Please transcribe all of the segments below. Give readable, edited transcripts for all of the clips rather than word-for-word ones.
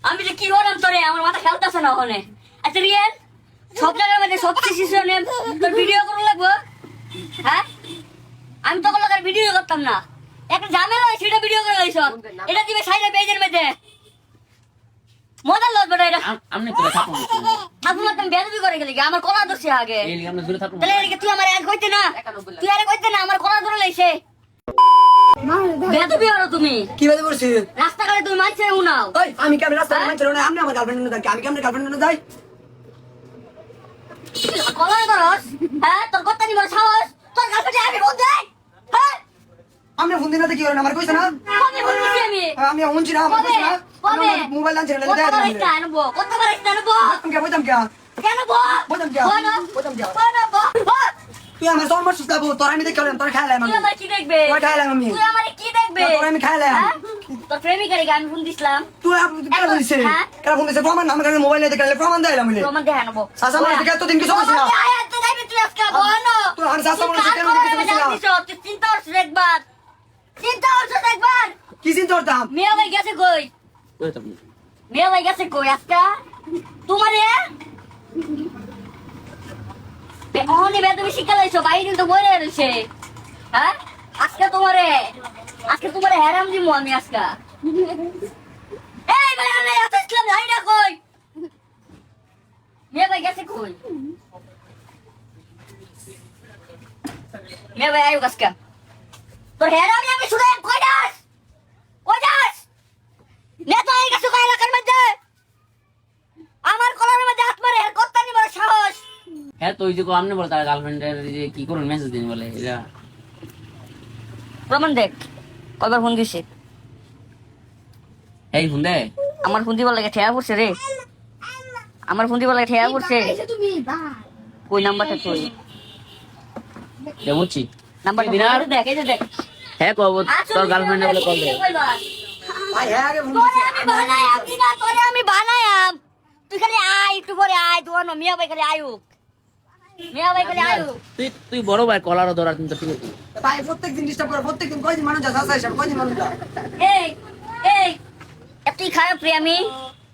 আমি যে কি হলাম তোরে আমার মাথা খেলতেছে না ওখানে। আচ্ছা রিয়েল সব জায়গার মধ্যে সব সিচুয়েশনে তোর ভিডিও করে লাগবো? হ্যাঁ আমি তখন লোকের ভিডিও করতাম না, একটা ঝামেলা হয় সেটা ভিডিও করে লাইছ, এটা দিবে সাইডে পেজের মধ্যে মজা লাগবে না এটা। আমনে তো থাকো আপনার তুমি বেদবি করে গেলি আমার কলা দোষে আগে এই লিগে আমরা দূরে থাকো। তাহলে এদিকে তুই আমার এক কইতে না, তুই আরে কইতে না আমার কলা ধরে লাইছে বেদবি হলো তুমি। কি বাজে করছিস? রাস্তাঘাটে তুমি মানছে উনাও ওই আমি কেমন রাস্তায় মানছি না, আমি আমার গার্লফ্রেন্ড না থাকি, আমি কেমন গার্লফ্রেন্ড না যাই? কলা ধরস, হ্যাঁ তোর কথা নিব সাহস, তোর গার্লফ্রেন্ড আমি বলতে হ্যাঁ আমি ফোন দিন না কি করেন আমার কইছ না? কবে বলছি আমি আমি শুনছি না, আমার কইছ না? কবে মোবাইল আনছি না, কত দেখ বার ইস্তা আনবো, কত বার ইস্তা আনবো আমি কে বলতাম কে? কেন বো বলতাম কে? বলো বলতাম কে? বলো তুই আমার জন্ম সুস্তাবো, তোর আমি দেখলাম, তোর খাইলাম তুই আমি। আমার কি দেখবে, তোর খাইলাম আমি। তুই আমার কি দেখবে, তোর আমি খাইলাম। হ্যাঁ? তোর প্রেমিকারে আমি ফোন দিছিলাম তুই কেন বলছিস? হ্যাঁ? কেন ফোন দিছিস? প্রমাণ আমার কাছে মোবাইল দেখলে প্রমাণ দেইলাম আমি। প্রমাণ দেখা নেবো সাসা আমার দিকে এতদিন কিছু বলছিস না। তুই আজকে বলো তুই আমার সাসা আমার দিকে কেন কিছু বলছিস না? তুই চিন্তা করছিস একবার, চিন্তা করছিস একবার কি চিন্তা করতাম? মেয়ে ভাই গেছে কই, ওই তো মেয়ে ভাই গেছে কই আজকে তোমারে অনেক বেদবি শিক্ষা লাইছো বাইরে তো বলে রয়েছে। হ্যাঁ আজকে তোমারে হেরাম দিমু আমি আজকে। এই ভাই আমি এত ইসলাম যাই না কই, মেয়ে ভাই গেছে কই, মেয়ে ভাই আয়ুক আজকে তোর হেরামি আমি শুনে কই যাস, কই যাস নেতা এই গেছে কই এলাকার মধ্যে আমার কলার মধ্যে হাত মারে এর কত্তা নিবার সাহস। হ্যাঁ তো ওই যে আমনে বলে তার গার্লফ্রেন্ডের যে কি করুন মেসেজ দিন বলে এটা প্রমাণ দেখ কয়বার ফোন দিছে, এই ফোন দে আমার ফোন দিবার লাগে ঠেয়া পড়ছে রে, আমার ফোন দিবার লাগে ঠেয়া পড়ছে। কই নাম্বারটা কই, দে বুঝছি নাম্বারটা দিনার? দেখ এই যে দেখ হ্যাঁ কব তোর গার্লফ্রেন্ড বলে কল দে ভাই হ্যাঁ আগে ফোন তোরে দিছিস। আমি বানায়াম দিনা, তোরে আমি বানায়াম, তুই খালি আয় একটু পরে আয়, তোমার মিয়া ভাই খালি আয়ুক, মিয়া ভাই খালি আয়ুক। তুই বড় ভাই কলারও ধরার কিন্তু ঠিক আছে। ভাই প্রত্যেকদিন ডিস্টার্ব করে, প্রত্যেকদিন কয়দিন মানুষ আছে আসা হিসাব কয়দিন মানুষ যায়? এই এই এতই খারাপ রে আমি,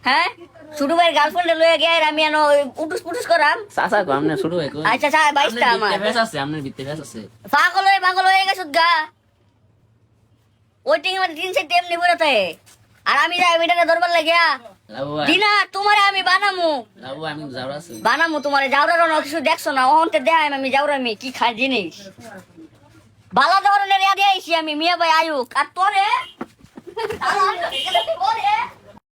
হ্যাঁ ছোট ভাইয়ের গার্লফ্রেন্ড লয়ে গে আমি এনো উটুস পুটুস করাম। চাচা কো আমনে শুরু হয় কো আচ্ছা আচ্ছা 22টা আমার ফেস আছে আমনে ভিতরে ফেস আছে পাগল হয়ে গেছত গা, ওইটিং আমার 3 টাইম নিব না তাই, আর আমি যাই বেটাকে ধরবার লাগিয়া লাবু দিনা তোমারে আমি বানামু আমি যাওরা আছে তোমারে যাওরার কিছু দেখছো না ওহনতে দেখাই আমি যাওরা আমি কি খাই জিনিস বালা ধরনের আইছি আমি মিয়া ভাই আয়ুক আর তোরে